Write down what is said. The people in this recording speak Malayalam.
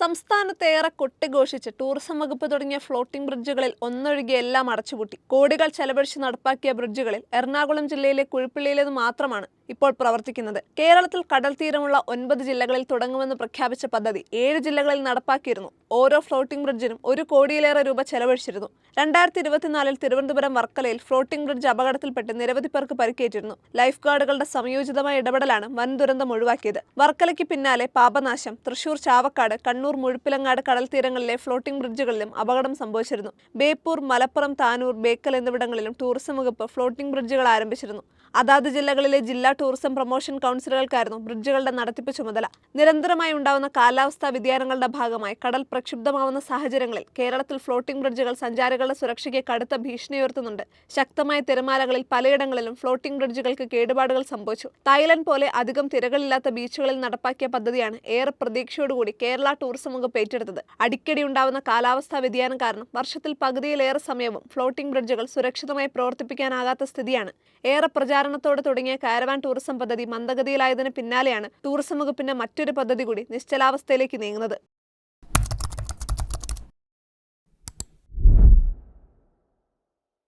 സംസ്ഥാനത്തേറെ കൊട്ടിഘോഷിച്ച് ടൂറിസം വകുപ്പ് തുടങ്ങിയ ഫ്ലോട്ടിംഗ് ബ്രിഡ്ജുകളിൽ ഒന്നൊഴികെ എല്ലാം അടച്ചുപൂട്ടി. കോടികൾ ചെലവഴിച്ച് നടപ്പാക്കിയ ബ്രിഡ്ജുകളിൽ എറണാകുളം ജില്ലയിലെ കുഴിപ്പള്ളിയിലേത് മാത്രമാണ് ഇപ്പോൾ പ്രവർത്തിക്കുന്നത്. കേരളത്തിൽ കടൽ തീരമുള്ള 9 ജില്ലകളിൽ തുടങ്ങുമെന്ന് പ്രഖ്യാപിച്ച പദ്ധതി 7 ജില്ലകളിൽ നടപ്പാക്കിയിരുന്നു. ഓരോ ഫ്ലോട്ടിംഗ് ബ്രിഡ്ജിനും 1 കോടിയിലേറെ രൂപ ചെലവഴിച്ചിരുന്നു. 2024 തിരുവനന്തപുരം വർക്കലയിൽ ഫ്ലോട്ടിംഗ് ബ്രിഡ്ജ് അപകടത്തിൽപ്പെട്ട് നിരവധി പേർക്ക് പരിക്കേറ്റിരുന്നു. ലൈഫ് ഗാർഡുകളുടെ സംയോജിതമായ ഇടപെടലാണ് വൻ ദുരന്തം ഒഴിവാക്കിയത്. വർക്കലയ്ക്ക് പിന്നാലെ പാപനാശം, തൃശൂർ ചാവക്കാട്, കണ്ണൂർ മുഴുപ്പിലങ്ങാട് കടൽ തീരങ്ങളിലെ ഫ്ലോട്ടിംഗ് ബ്രിഡ്ജുകളിലും അപകടം സംഭവിച്ചിരുന്നു. ബേപ്പൂർ, മലപ്പുറം, താനൂർ, ബേക്കൽ എന്നിവിടങ്ങളിലും ടൂറിസം വകുപ്പ് ഫ്ലോട്ടിംഗ് ബ്രിഡ്ജുകൾ ആരംഭിച്ചിരുന്നു. അതാത് ജില്ലകളിലെ ജില്ലാ ടൂറിസം പ്രൊമോഷൻ കൗൺസിലുകൾക്കായിരുന്നു ബ്രിഡ്ജുകളുടെ നടത്തിപ്പ് ചുമതല. നിരന്തരമായി ഉണ്ടാവുന്ന കാലാവസ്ഥാ വ്യതിയാനങ്ങളുടെ ഭാഗമായി കടൽ പ്രക്ഷുബ്ധമാവുന്ന സാഹചര്യങ്ങളിൽ കേരളത്തിൽ ഫ്ലോട്ടിംഗ് ബ്രിഡ്ജുകൾ സഞ്ചാരികളുടെ സുരക്ഷയ്ക്ക് കടുത്ത ഭീഷണി ഉയർത്തുന്നുണ്ട്. ശക്തമായ തിരമാലകളിൽ പലയിടങ്ങളിലും ഫ്ലോട്ടിംഗ് ബ്രിഡ്ജുകൾക്ക് കേടുപാടുകൾ സംഭവിച്ചു. തായ്ലൻഡ് പോലെ അധികം തിരകളില്ലാത്ത ബീച്ചുകളിൽ നടപ്പാക്കിയ പദ്ധതിയാണ് ഏറെ പ്രതീക്ഷയോടുകൂടി കേരള ടൂറിസം വകുപ്പ് ഏറ്റെടുത്തത്. അടിക്കടി ഉണ്ടാവുന്ന കാലാവസ്ഥാ വ്യതിയാനം കാരണം വർഷത്തിൽ പകുതിയിലേറെ സമയവും ഫ്ലോട്ടിംഗ് ബ്രിഡ്ജുകൾ സുരക്ഷിതമായി പ്രവർത്തിപ്പിക്കാനാകാത്ത സ്ഥിതിയാണ്. ഏറെ പ്രചാരണത്തോടെ തുടങ്ങിയ കാരവാൻ ടൂറിസം പദ്ധതി മന്ദഗതിയിലായതിന് പിന്നാലെയാണ് ടൂറിസം വകുപ്പിന്റെ മറ്റൊരു പദ്ധതി കൂടി നിശ്ചലാവസ്ഥയിലേക്ക് നീങ്ങുന്നത്.